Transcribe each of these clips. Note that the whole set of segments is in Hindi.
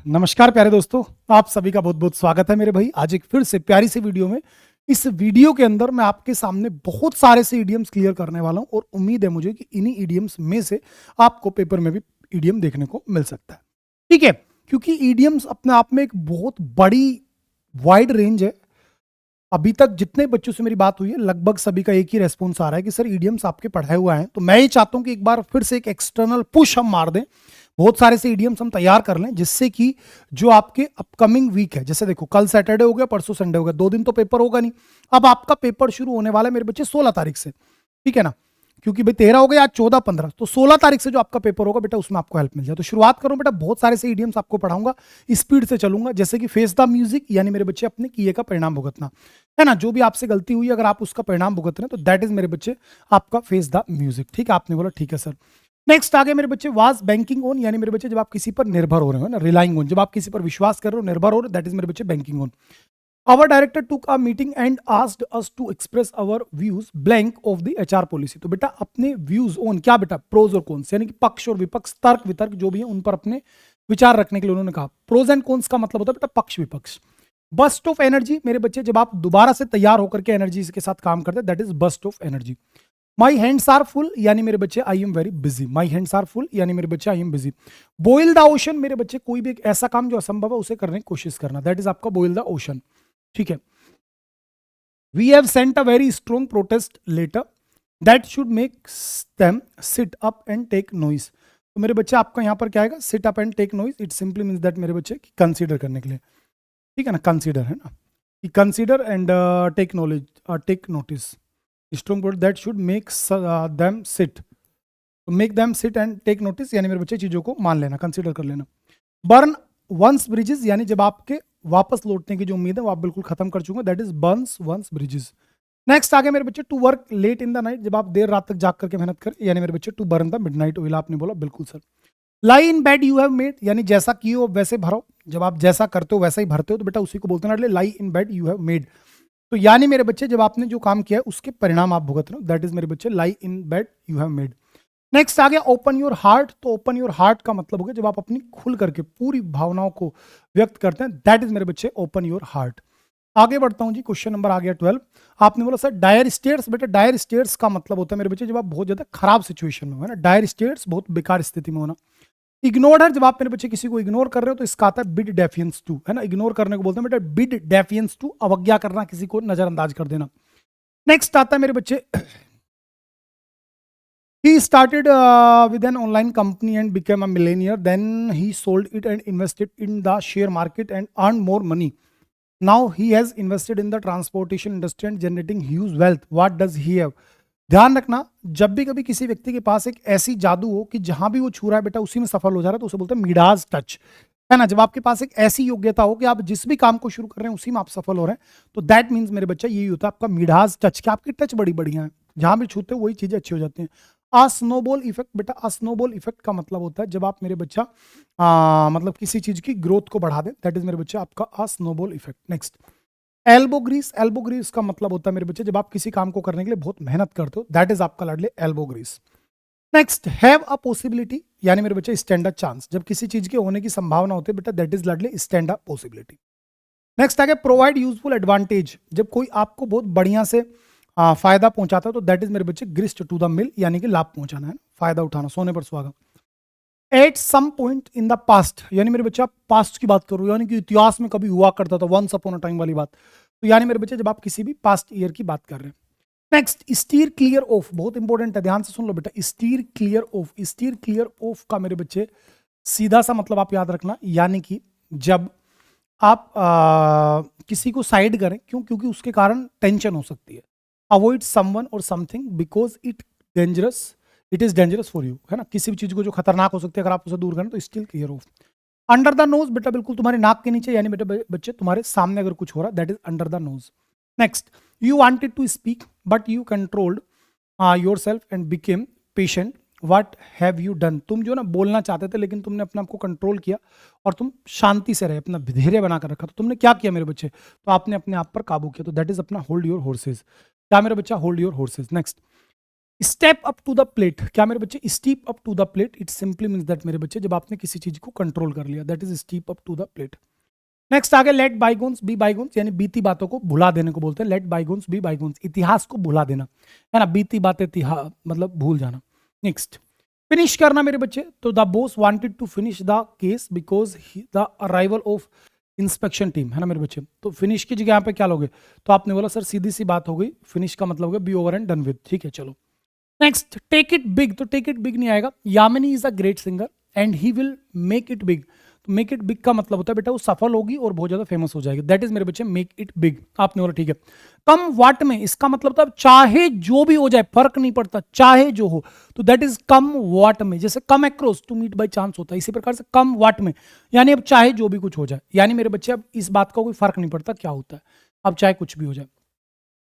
नमस्कार प्यारे दोस्तों, आप सभी का बहुत बहुत स्वागत है मेरे भाई। आज एक फिर से प्यारी सी वीडियो में। इस वीडियो के अंदर मैं आपके सामने बहुत सारे से इडियम्स क्लियर करने वाला हूं और उम्मीद है मुझे कि इन्हीं इडियम्स में से आपको पेपर में भी इडियम देखने को मिल सकता है। ठीक है, क्योंकि इडियम्स अपने आप में एक बहुत बड़ी वाइड रेंज है। अभी तक जितने बच्चों से मेरी बात हुई है लगभग सभी का एक ही रेस्पॉन्स आ रहा है कि सर इडियम्स आपके पढ़ाए हुआ है। तो मैं ये चाहता हूं कि एक बार फिर से एक एक्सटर्नल पुश हम मार दें, बहुत सारे से इडियम्स हम तैयार कर लें, जिससे कि जो आपके अपकमिंग वीक है, जैसे देखो कल सैटरडे हो गया, परसों संडे हो गया, 2 दिन तो पेपर होगा नहीं। अब आपका पेपर शुरू होने वाला है मेरे बच्चे 16 तारीख से, ठीक है ना, क्योंकि भाई 13 हो गया, आज 14 15, तो 16 तारीख से जो आपका पेपर होगा बेटा उसमें आपको हेल्प मिल जाए। तो शुरुआत करूं बेटा, बहुत सारे से इडियम्स आपको पढ़ाऊंगा, स्पीड से चलूंगा, जैसे कि फेस द म्यूजिक, यानी मेरे बच्चे अपने किए का परिणाम भुगतना है ना। जो भी आपसे गलती हुई अगर आप उसका परिणाम भुगत रहे हैं तो दैट इज मेरे बच्चे आपका फेस द म्यूजिक। ठीक है, आपने बोला ठीक है सर। नेक्स्ट आगे मेरे बच्चे वाज बैंकिंग ऑन, यानी मेरे बच्चे जब आप किसी पर निर्भर हो रहे हो ना, रिलाइंग ऑन, जब आप किसी पर विश्वास कर रहे हो, निर्भर हो रहे हो, दैट इज मेरे बच्चे banking on. Our director took a meeting and asked us to express our views blank of the HR policy। तो बेटा अपने व्यूज ऑन क्या बेटा, प्रोज और कॉन्स, यानी कि पक्ष और विपक्ष, तर्क वितर्क जो भी है उन पर अपने विचार रखने के लिए उन्होंने कहा। प्रोज एंड कॉन्स का मतलब होता है बेटा पक्ष विपक्ष। बस्ट ऑफ एनर्जी मेरे बच्चे जब आप दोबारा से तैयार होकर के एनर्जी के साथ काम करते हैं, that is burst of energy. My hands are full, यानी मेरे बच्चे I am very busy. My hands are full यानी मेरे बच्चे I am busy. Boil the ocean मेरे बच्चे कोई भी एक ऐसा काम जो असंभव है उसे करने की कोशिश करना, दैट इज आपका बॉयल द ओशन। ठीक है। We have sent a very strong protest letter that should make them sit up and take noise। तो मेरे बच्चे आपका यहाँ पर क्या आएगा, sit up and take noise। It simply means that मेरे बच्चे कंसीडर करने के लिए, ठीक है ना, कंसीडर है ना, कि consider and take knowledge, take notice. Strong protest that should make them sit, make them sit and take notice, यानी मेरे बच्चे चीजों को मान लेना, कंसीडर कर लेना। बर्न वंस ब्रिजेस, यानी जब आपके वापस लौटने की जो उम्मीद है वो आप बिल्कुल खत्म कर चुके, that is burns one's bridges. Next आगे मेरे बच्चे to work late in the night, जब आप देर रात तक जाग करके मेहनत करें, यानी मेरे बच्चे to burn the midnight oil. आपने बोला बिल्कुल sir. Lie in bed you have made, यानी जैसा किए वैसे भरो, जब आप जैसा करते हो वैसा ही भरते हो, तो बेटा उसी को बोलते हैं lie in bed you have made. तो यानी मेरे बच्चे जब आपने जो काम किया है उसके परिणाम आप भुगत रहे हो, दैट इज मेरे बच्चे lie in bed you have made. Next आ गया ओपन योर हार्ट। तो ओपन योर हार्ट का मतलब हो गया जब आप अपनी खुल करके पूरी भावनाओं को व्यक्त करते हैं, दैट इज मेरे बच्चे ओपन योर हार्ट। आगे बढ़ता हूं जी, क्वेश्चन नंबर आ गया 12। आपने बोला सर डायर स्टेट्स, बेटा डायर स्टेट्स का मतलब होता है मेरे बच्चे जब आप बहुत ज्यादा खराब सिचुएशन में हो, है ना, डायर स्टेट्स बहुत बेकार स्थिति में होना। इग्नोर्ड है, जब आप मेरे बच्चे किसी को इग्नोर कर रहे हो तो इसका आता है बिड डेफियंस टू, है ना, इग्नोर करने को बोलते हैं बेटा बिड डेफियंस टू, अवज्ञा करना, किसी को नजरअंदाज कर देना। नेक्स्ट आता है मेरे बच्चे he started with an online company and became a millionaire, then he sold it and invested in the share market and earned more money, now he has invested in the transportation industry and generating huge wealth, what does he have। ध्यान रखना, जब भी कभी किसी व्यक्ति के पास एक ऐसी जादू हो कि जहां भी वो छू रहा है बेटा उसी में सफल हो जा रहा है, तो उसे बोलते हैं मिडाज टच, है ना। जब आपके पास एक ऐसी योग्यता हो कि आप जिस भी काम को शुरू कर रहे हैं उसी में आप सफल हो रहे हैं, तो दैट मीन्स मेरे बच्चा यही होता है आपका मिडाज टच, कि आपकी टच बड़ी बढ़िया है, जहां भी छूते हो वही चीजें अच्छी हो जाती हैं। आ स्नोबॉल इफेक्ट, बेटा आ स्नोबॉल इफेक्ट का मतलब होता है जब आप मेरे बच्चा मतलब किसी चीज की ग्रोथ को बढ़ा दें, दैट इज मेरे बच्चा आपका a snowball effect. Next elbow grease, elbow grease का मतलब होता है मेरे बच्चे जब आप किसी काम को करने के लिए बहुत मेहनत करते हो, दैट इज आपका लाडले elbow grease. Next have a possibility, यानी मेरे बच्चे स्टैंड अ चांस, जब किसी चीज के होने की संभावना होती है बेटा दैट इज लाडले स्टैंड अ पॉसिबिलिटी। नेक्स्ट आ गया प्रोवाइड यूजफुल एडवांटेज, जब कोई आपको बहुत बढ़िया से फायदा पहुंचाता है तो दैट इज मेरे बच्चे ग्रिस्ट टू द मिल, यानी कि लाभ पहुंचाना है, फायदा उठाना, सोने पर सुहागा। At some point in the past, यानी मेरे बच्चा पास्ट की बात करो, यानी कि इतिहास में कभी हुआ करता था, वंस अपॉन अ टाइम वाली बात, तो यानी मेरे बच्चे जब आप किसी भी पास्ट ईयर की बात कर रहे हैं। नेक्स्ट स्टीयर क्लियर ऑफ, बहुत इंपॉर्टेंट है, ध्यान से सुन लो बेटा, steer clear off, steer clear off का मेरे बच्चे सीधा सा मतलब आप याद रखना, यानी कि जब आप किसी को साइड करें, क्यों, क्योंकि उसके कारण टेंशन हो सकती है। अवॉइड समवन और something because it is dangerous for you, है ना, किसी भी चीज को जो खतरनाक हो सकती है अगर आप उसे दूर करें तो still clear of. Under the knows, बेटा बिल्कुल तुम्हारे नाक के नीचे, यानी बेटा बच्चे तुम्हारे सामने अगर कुछ हो रहा, that is under the nose. Next you wanted to speak but you controlled yourself and became patient, what have you done, तुम जो ना बोलना चाहते थे लेकिन तुमने अपने आप को कंट्रोल किया और तुम शांति से रहे, अपना धैर्य बनाकर रखा, तो तुमने क्या किया मेरे बच्चे, तो आपने अपने आप पर काबू किया, तो दैट इज अपना होल्ड योर हॉर्सेस। क्या मेरा बच्चा, hold your horses. Next step up to the plate, क्या मेरे बच्चे, step up to the plate, it simply means that मेरे बच्चे जब आपने किसी चीज को कंट्रोल कर लिया, that is step up to the plate. Next आगे, लेट बाइगोन्स बी बाइगोन्स, यानी बीती बातों को भुला देने को बोलते हैं, लेट बाइगोन्स बी बाइगोन्स, इतिहास को भुला देना है ना, बीती बातें मतलब भूल जाना। नेक्स्ट, फिनिश करना मेरे बच्चे, तो the boss wanted to finish the case because the arrival of inspection team, है ना मेरे बच्चे। तो फिनिश की जगह यहाँ पे क्या लोगे, तो आपने बोला सर सीधी सी बात हो गई, फिनिश का मतलब हो गया be over and done with, ठीक है चलो। नेक्स्ट, टेक इट बिग, तो टेक इट बिग नहीं आएगा, Yamini is a great singer and he will make it big, तो मेक इट बिग का मतलब होता है बेटा वो सफल होगी और बहुत ज्यादा फेमस हो जाएगी, दैट इज मेरे बच्चे मेक इट बिग, आपने बोला ठीक है। कम वाट में, इसका मतलब होता है चाहे जो भी हो जाए फर्क नहीं पड़ता, चाहे जो हो, तो that is come what may, जैसे come across to meet by chance होता है, इसी प्रकार से कम वाट में, यानी अब चाहे जो भी कुछ हो जाए, यानी मेरे बच्चे अब इस बात का कोई फर्क नहीं पड़ता क्या होता है, अब चाहे कुछ भी हो जाए।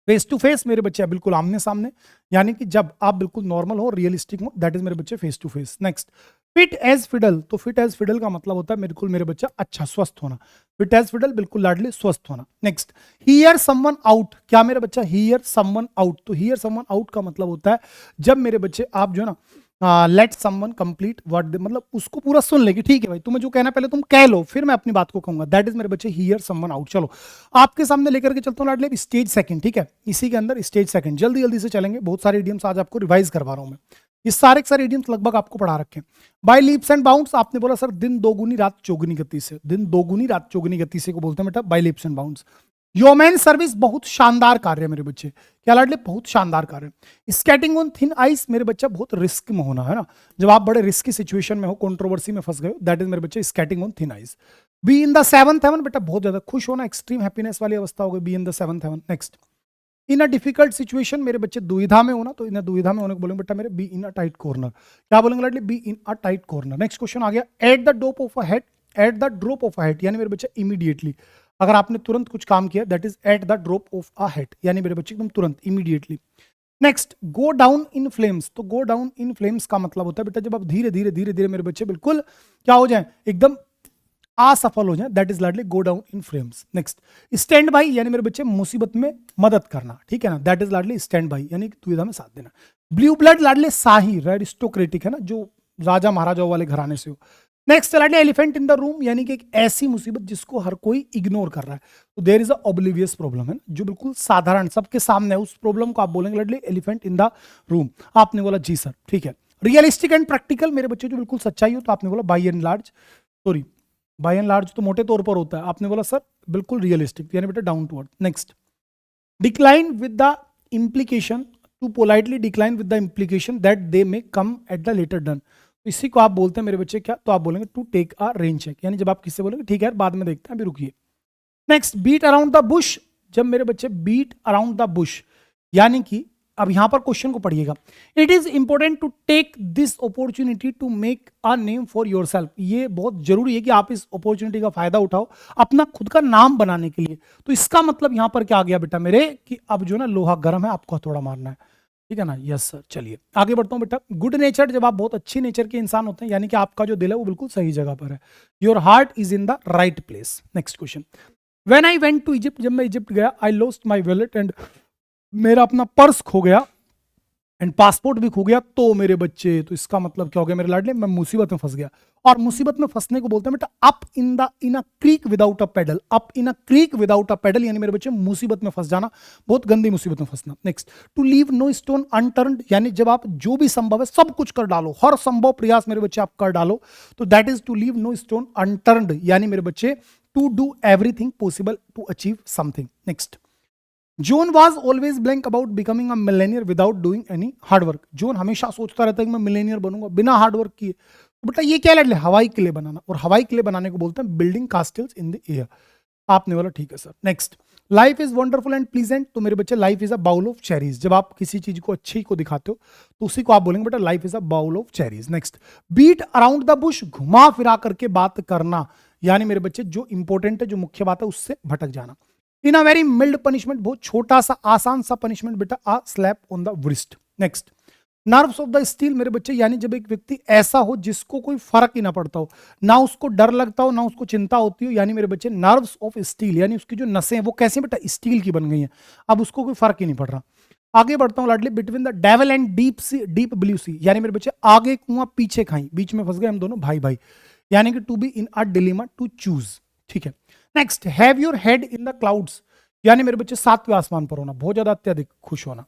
फेस टू फेस मेरे बच्चे बिल्कुल आमने सामने, यानी कि जब आप बिल्कुल नॉर्मल हो, रियलिस्टिक हो, दैट इज मेरे बच्चे face to face. Next, fit as fiddle, तो फिट एज फिडल का मतलब होता है बिल्कुल मेरे बच्चा अच्छा स्वस्थ होना, फिट एज फिडल बिल्कुल लाडली स्वस्थ होना। नेक्स्ट, हियर समवन आउट, क्या मेरा बच्चा, हियर समवन आउट, तो हियर समवन आउट का मतलब होता है जब मेरे बच्चे आप जो है ना लेट समवन कंप्लीट वर्ड दे, मतलब उसको पूरा सुन ले कि ठीक है भाई तुम्हें जो कहना पहले तुम कह लो फिर मैं अपनी बात को कहूंगा, दैट इज मेरे बच्चे हियर समवन आउट। चलो आपके सामने लेकर के चलता हूँ लाडले स्टेज सेकंड, ठीक है, इसी के अंदर स्टेज सेकंड, जल्दी जल्दी से चलेंगे, बहुत सारे इडियम्स आज आपको रिवाइज करवा रहा हूं मैं, ये सारे के सारे इडियम्स लगभग आपको पढ़ा रखे हैं। बाय लीप्स एंड बाउंड्स, आपने बोला सर दिन दोगुनी रात चौगुनी गति से, दिन दोगुनी रात चौगुनी गति से को बोलते हैं बेटा by leaps and bounds. Yeoman service, बहुत शानदार कार्य मेरे बच्चे, क्या लाडले, बहुत शानदार कार्य। स्केटिंग ऑन थिन आइस, मेरे बच्चा बहुत रिस्क में होना, है ना, जब आप बड़े रिस्की सिचुएशन में हो, कंट्रोवर्सी में फंस गए, दैट इज मेरे बच्चे skating on thin ice. Be in the seventh heaven, बेटा बहुत ज्यादा खुश होना, एक्सट्रीम हैप्पीनेस वाली अवस्था हो गई, be in the seventh heaven. Next, in a difficult situation, मेरे बच्चे दुविधा में होना, तो इन दुविधा में होने को बोलेंगे बेटा मेरे be in a tight corner, क्या बोलेंगे लाडली, be in a tight corner. Next question आ गया, at the drop of a head, at the drop of a head, यानी मेरे बच्चे इमीडिएटली, अगर आपने तुरंत कुछ काम किया, that is eight the drop of a head, यानी मेरे बच्चे एकदम तुरंत, immediately. Next, go down in flames, तो गो डाउन इन फ्लेम्स का मतलब होता है बेटा जब आप धीरे धीरे धीरे धीरे मेरे बच्चे बिल्कुल क्या हो जाए, एकदम असफल हो जाए, that is Ladli go down in flames. Next, stand by, यानी मेरे बच्चे मुसीबत में मदद करना, ठीक है ना, that is Ladli stand by, यानी दुविधा में साथ देना। ब्लू ब्लड, लाडले शाही, एरिस्टोक्रेटिक है ना, जो राजा महाराजाओं वाले घराने से हो। नेक्स्ट लाडले एलिफेंट इन द रूम, यानी कि एक ऐसी मुसीबत जिसको हर कोई इग्नोर कर रहा है, तो there is a oblivious problem, है ना, जो बिल्कुल साधारण सबके सामने है, उस प्रॉब्लम को आप बोलेंगे लाडले एलिफेंट इन द रूम, आपने बोला जी सर, ठीक है। रियलिस्टिक एंड प्रैक्टिकल, मेरे बच्चे जो बिल्कुल सच्चाई हो, तो आपने बोला by and large, sorry by and large तो मोटे तौर पर होता है, आपने बोला सर बिल्कुल रियलिस्टिक, यानी बेटा down to earth. Next, decline with the implication, to politely decline with the implication that they may come at the later done, इसी को आप बोलते हैं मेरे बच्चे क्या, तो आप बोलेंगे to take a rain check, यानी जब आप किससे बोलेंगे ठीक है बाद में देखते हैं अभी रुकिए। Next, beat around the bush, जब मेरे बच्चे बीट अराउंड द बुश, यानी कि अब यहां पर क्वेश्चन को पढ़िएगा, it is important to take this opportunity to make a name for yourself, ये बहुत जरूरी है कि आप इस अपॉर्चुनिटी का फायदा उठाओ अपना खुद का नाम बनाने के लिए, तो इसका मतलब यहां पर क्या आ गया बेटा मेरे, कि अब जो ना लोहा गर्म है, आपको हथौड़ा मारना है, ठीक है ना, यस सर। चलिए आगे बढ़ता हूं बेटा, गुड नेचर, जब आप बहुत अच्छी नेचर के इंसान होते हैं, यानी कि आपका जो दिल है वो बिल्कुल सही जगह पर है, your heart is in the right place. Next question, when I went to Egypt, जब मैं इजिप्ट गया, I lost my wallet and, मेरा अपना पर्स खो गया, एंड पासपोर्ट भी खो गया, तो मेरे बच्चे, तो इसका मतलब क्या हो गया मेरे लाडले, मैं मुसीबत में फंस गया, और मुसीबत में फंसने को बोलते हैं बेटा up in a creek without a pedal, up in a creek without a pedal, यानी मेरे बच्चे मुसीबत में फंस जाना, बहुत गंदी मुसीबत में फंसना। Next, to leave no stone unturned, यानी जब आप जो भी संभव है सब कुछ कर डालो, हर संभव प्रयास मेरे बच्चे आप कर डालो, तो that is to leave no stone unturned, यानी मेरे बच्चे to do everything possible to achieve something. Next, John was always blank about becoming a millionaire without doing any hard work, John हमेशा सोचता रहता है कि मैं मिलेनियर बनूंगा बिना हार्डवर्क किए, तो बेटा ये क्या लड़ हवाई किले बनाना, और हवाई किले बनाने को बोलते हैं building castles in the air, आपने बोला ठीक है sir. Next, life is wonderful and pleasant, तो मेरे बच्चे life is a bowl of cherries, जब आप किसी चीज को अच्छी को दिखाते हो तो उसी को आप बोलेंगे बेटा life is a bowl of cherries. Next, beat around the bush, घुमा फिरा करके बात करना, यानी मेरे बच्चे जो इंपॉर्टेंट है, जो मुख्य बात है उससे भटक जाना। In a very mild punishment, बहुत छोटा सा आसान सा पनिशमेंट बेटा, a slap on the wrist. Next, nerves of the steel, मेरे बच्चे यानी जब एक व्यक्ति ऐसा हो जिसको कोई फर्क ही ना पड़ता हो, ना उसको डर लगता हो ना उसको चिंता होती हो, यानी मेरे बच्चे नर्व्स ऑफ स्टील, यानी उसकी जो नसें हैं वो कैसे बेटा स्टील की बन गई हैं, अब उसको कोई फर्क ही नहीं पड़ रहा। आगे बढ़ता हूं लाडली, between the devil and deep sea, deep blue sea, यानी मेरे बच्चे आगे कुआं पीछे खाई, बीच में फंस गए हम दोनों भाई भाई, यानी कि to be in a dilemma, to choose. ठीक है, next, have your head in the clouds, यानी मेरे बच्चे सातवें आसमान पर होना, बहुत ज्यादा अत्यधिक खुश होना।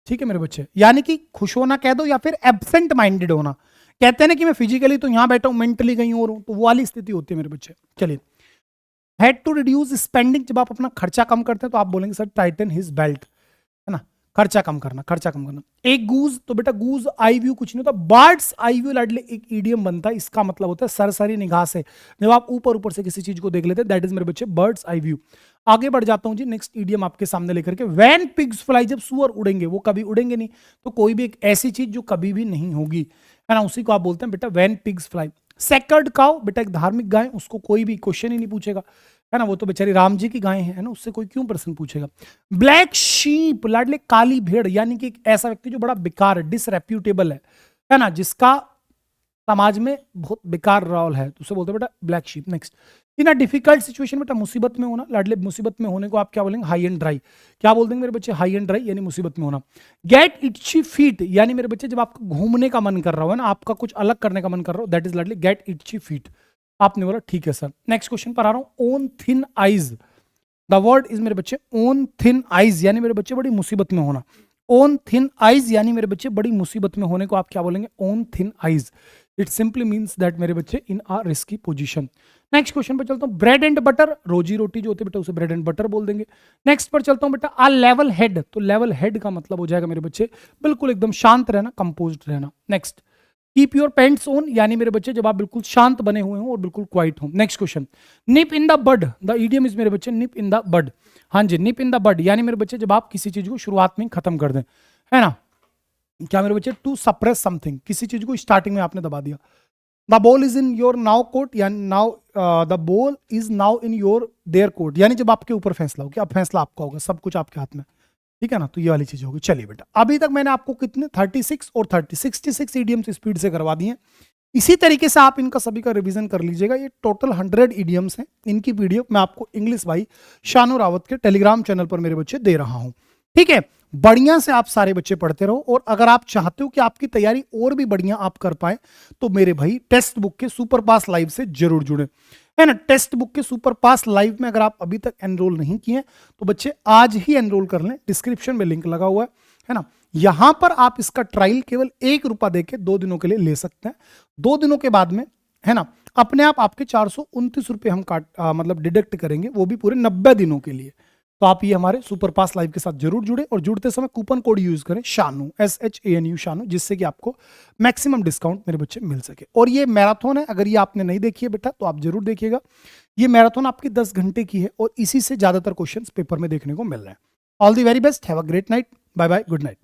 ठीक है मेरे बच्चे, यानी कि खुश होना कह दो या फिर एब्सेंट माइंडेड होना, कहते हैं ना कि मैं फिजिकली तो यहां बैठा हूं, मेंटली कहीं और हूं, तो वो वाली स्थिति होती है मेरे बच्चे। चलिए, हैड टू रिड्यूस स्पेंडिंग, जब आप अपना खर्चा कम करते हैं तो आप बोलेंगे सर टाइटन हिज बेल्ट, है ना, खर्चा कम करना, खर्चा कम करना। एक गूज, तो बेटा गूज आई व्यू कुछ नहीं होता, बर्ड्स आई व्यू लाडले एक इडियम बनता है, इसका मतलब होता है सरसरी निगाह से, जब आप ऊपर ऊपर से किसी चीज को देख लेते हैं, दैट इज मेरे बच्चे बर्ड्स आई व्यू। आगे बढ़ जाता हूं जी, नेक्स्ट इडियम आपके सामने लेकर के, व्हेन पिग्स फ्लाई, जब सुअर उड़ेंगे, वो कभी उड़ेंगे नहीं, तो कोई भी एक ऐसी चीज जो कभी भी नहीं होगी, है ना, उसी को आप बोलते हैं बेटा when pigs fly. Sacred cow, बेटा एक धार्मिक गाय, उसको कोई भी क्वेश्चन ही नहीं पूछेगा, है ना, वो तो बेचारी राम जी की गाय है ना, उससे कोई क्यों प्रश्न पूछेगा। ब्लैक शीप, लाडले काली भेड़, यानी कि एक ऐसा व्यक्ति जो बड़ा बेकार है, डिसरेप्यूटेबल है ना, जिसका समाज में बहुत बेकार रोल है, तो उसे बोलते हैं बेटा black sheep. Next, in a difficult situation, बेटा मुसीबत में होना, लाडले मुसीबत में होने को आप क्या बोलेंगे, हाई एंड ड्राई, क्या बोल देंगे मेरे बच्चे, हाई एंड ड्राई, यानी मुसीबत में होना। गेट इटची फीट, यानी मेरे बच्चे जब आपको घूमने का मन कर रहा हो ना, आपका कुछ अलग करने का मन कर रहा हो, दैट इज लाडली गेट इटची फीट। आपने बोला ठीक है सर। नेक्स्ट क्वेश्चन पर आ रहा हूं, own thin eyes, the word is मेरे बच्चे ओन थिन आइज, यानी मेरे बच्चे बड़ी मुसीबत में होना। ओन थिन आइज यानी मेरे बच्चे बड़ी मुसीबत में होने को आप क्या बोलेंगे, own thin eyes. It simply means that मेरे बच्चे इन आ रिस्की पोजीशन। नेक्स्ट क्वेश्चन पर चलता हूं, ब्रेड एंड बटर, रोजी रोटी जो होती है बेटा उसे ब्रेड एंड बटर बोल देंगे। नेक्स्ट पर चलता हूं बेटा, आ लेवल हेड, तो लेवल हेड का मतलब हो जाएगा मेरे बच्चे बिल्कुल एकदम शांत रहना, कंपोज्ड रहना। Next, keep your paints on, यानी मेरे बच्चे जब आप बिल्कुल शांत बने हुए हो और बिल्कुल क्वाइट हो। Next question, nip in the bud, the idiom is मेरे बच्चे निप इन द बड, हाँ जी निप इन द बड, यानी मेरे बच्चे जब आप किसी चीज को शुरुआत में खत्म कर दें, है ना, क्या मेरे बच्चे, टू सप्रेस समथिंग, किसी चीज को स्टार्टिंग में आपने दबा दिया। The ball is in your now court, यानी now the ball is now in your there court, यानी जब आपके ऊपर फैसला हो कि अब फैसला आपका होगा, सब कुछ आपके हाथ में, ठीक है ना, तो ये वाली चीज होगी। चलिए बेटा, अभी तक मैंने आपको कितने 36 और 66 इडियम्स स्पीड से करवा दिए हैं। इसी तरीके से आप इनका सभी का रिवीजन कर लीजिएगा। ये टोटल 100 इडियम्स हैं, इनकी पीडीएफ मैं आपको इंग्लिश भाई शानू रावत के टेलीग्राम चैनल पर मेरे बच्चे दे रहा हूं, ठीक है। बढ़िया से आप सारे बच्चे पढ़ते रहो, और अगर आप चाहते हो कि आपकी तैयारी और भी बढ़िया आप कर पाए, तो मेरे भाई टेक्स्ट बुक के सुपर पास लाइव से जरूर जुड़े, है ना। टेक्स्ट बुक के सुपर पास लाइव में अगर आप अभी तक एनरोल नहीं किए तो बच्चे आज ही एनरोल कर लें, डिस्क्रिप्शन में लिंक लगा हुआ है ना। यहां पर आप इसका ट्रायल केवल ₹1 देके 2 दिनों के लिए ले सकते हैं। 2 दिनों के बाद में, है ना, अपने आप आपके ₹429 हम मतलब डिडक्ट करेंगे, वो भी पूरे 90 दिनों के लिए। तो आप ये हमारे सुपर पास लाइव के साथ जरूर जुड़े, और जुड़ते समय कूपन कोड यूज करें शानू, SHANU शानू, जिससे कि आपको मैक्सिमम डिस्काउंट मेरे बच्चे मिल सके। और ये मैराथन है, अगर ये आपने नहीं देखी है बेटा तो आप जरूर देखिएगा। ये मैराथन आपकी 10 घंटे की है, और इसी से ज्यादातर क्वेश्चंस पेपर में देखने को मिल रहे हैं। All the very best, have a great night, bye bye, good night.